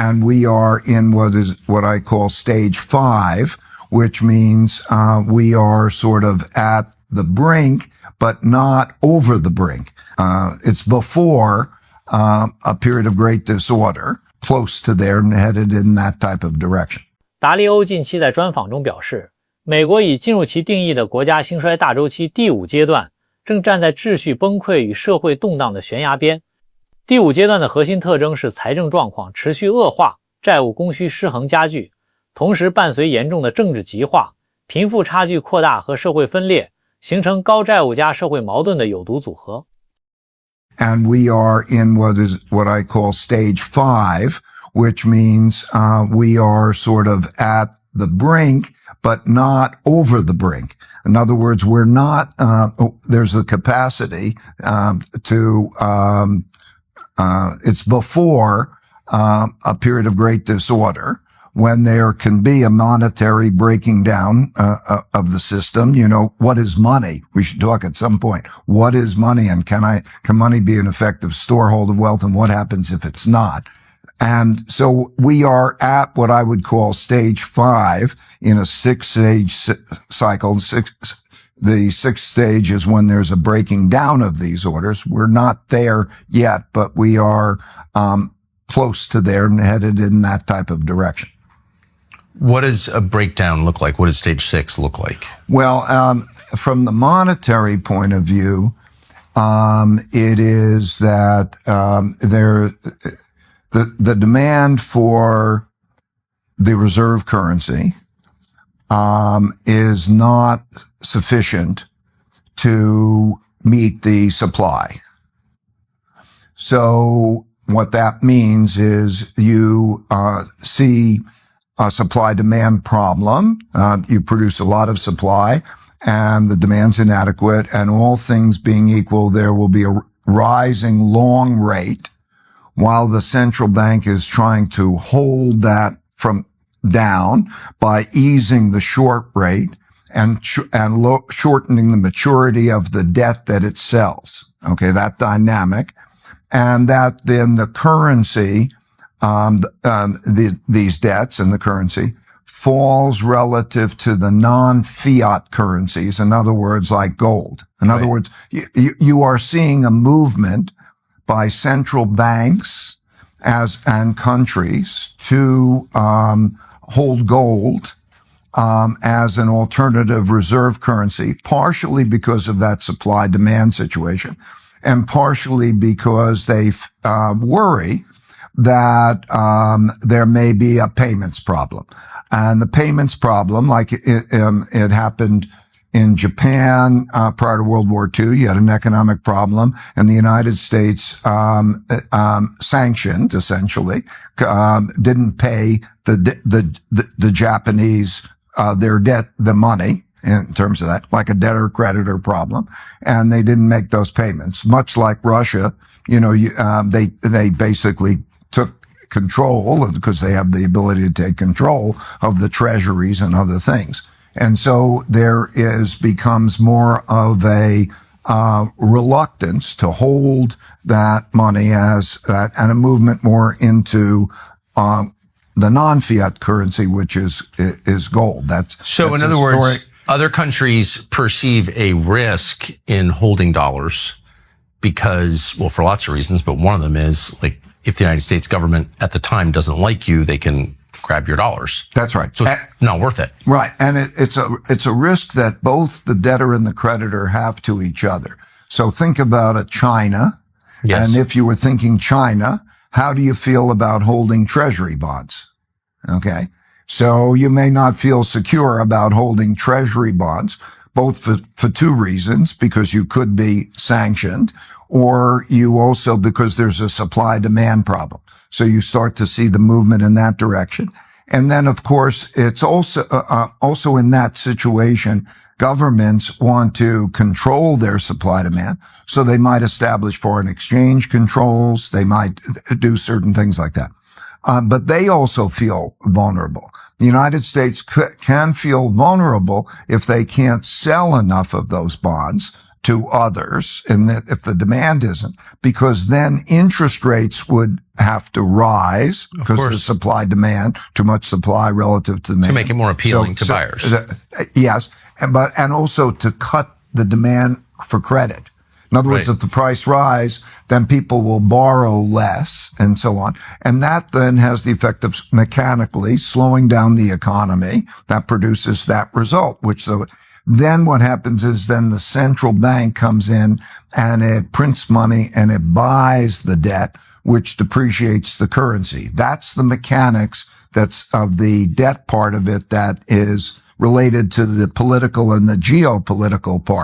And we are in what I call stage 5, which means we are sort of at the brink, but not over the brink. It's before a period of great disorder, close to there and headed in that type of direction. 达利欧近期在专访中表示，美国已进入其定义的国家兴衰大周期第5阶段，正站在秩序崩溃与社会动荡的悬崖边。第5阶段的核心特征是财政状况持续恶化，债务供需失衡加剧，同时伴随严重的政治极化、贫富差距扩大和社会分裂，形成高债务加社会矛盾的有毒组合。And we are in what I call stage 5, which means we are sort of at the brink, but not over the brink. In other words, we're not, there's the capacity it's before a period of great disorder, when there can be a monetary breaking down of the system. You know, what is money? We should talk at some point. What is money, and can money be an effective storehold of wealth, and what happens if it's not? And so we are at what I would call stage 5 in a 6-stage cycle. The 6th stage is when there's a breaking down of these orders. We're not there yet, but we are close to there and headed in that type of direction. What does a breakdown look like? What does stage 6 look like? Well, from the monetary point of view, it is that the demand for the reserve currency is not sufficient to meet the supply. So what that means is you see a supply-demand problem. You produce a lot of supply, and the demand's inadequate, and all things being equal, there will be a rising long rate, while the central bank is trying to hold that from down by easing the short rate and shortening the maturity of the debt that it sells. Okay, that dynamic. And that then the currency, these debts and the currency falls relative to the non-fiat currencies. In other words, like gold. In other words, you are seeing a movement by central banks and countries to hold gold as an alternative reserve currency, partially because of that supply-demand situation, and partially because they worry that there may be a payments problem. And the payments problem, like it happened in Japan prior to World War II, you had an economic problem, and the United States sanctioned, essentially, didn't pay the Japanese their debt, the money, in terms of that, like a debtor-creditor problem, and they didn't make those payments. Much like Russia, you know, they basically took control, because they have the ability to take control of the treasuries and other things. And so there becomes more of a reluctance to hold that money as that, and a movement more into the non-fiat currency, which is gold. That's in other words, other countries perceive a risk in holding dollars because, well, for lots of reasons, but one of them is, like, if the United States government at the time doesn't like you, they can grab your dollars. That's right. So it's not worth it. Right. And it's a risk that both the debtor and the creditor have to each other. So think about a China. Yes. And if you were thinking China, how do you feel about holding treasury bonds? Okay. So you may not feel secure about holding treasury bonds, both for two reasons, because you could be sanctioned, or you also because there's a supply-demand problem. So you start to see the movement in that direction. And then, of course, it's also in that situation, governments want to control their supply-demand. So they might establish foreign exchange controls. They might do certain things like that. But they also feel vulnerable. The United States can feel vulnerable if they can't sell enough of those bonds to others, and that if the demand isn't, because then interest rates would have to rise because of the supply demand, too much supply relative to demand. To make it more appealing to buyers. Yes. And also to cut the demand for credit. In other words, if the price rise, then people will borrow less and so on. And that then has the effect of mechanically slowing down the economy. That produces that result, then what happens is then the central bank comes in and it prints money and it buys the debt, which depreciates the currency. That's the mechanics that's of the debt part of it that is related to the political and the geopolitical part.